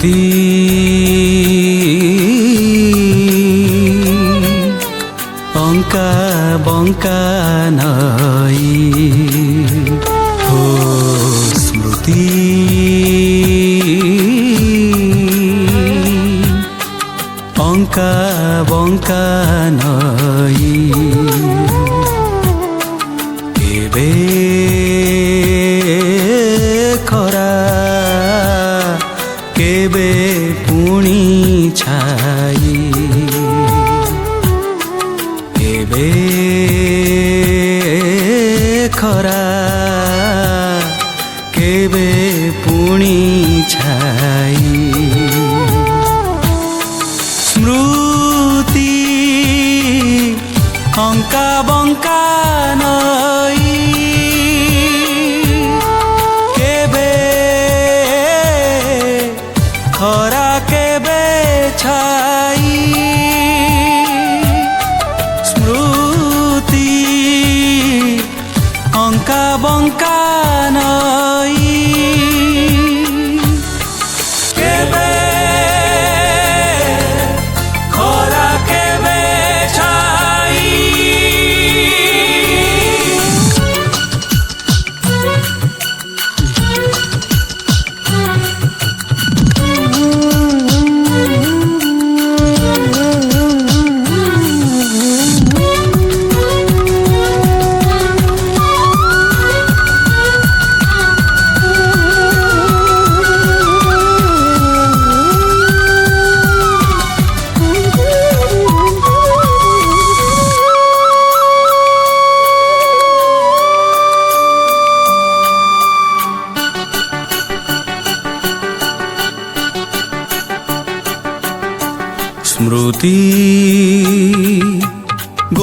স্মৃতি অঙ্কা বঙ্কা নাই ও স্মৃতি অঙ্কা বঙ্কা নাই কেবে খরা কেবে পুଣି ছাই কেবে খরা কেবে পুଣି ছাই স্মৃতি অঙ্কা বঙ্কা নই কেবে খরা কেবে ছাই স্মৃতি অঙ্কা বঙ্কা নই কেবে খরা কেবে ছাই স্মৃতি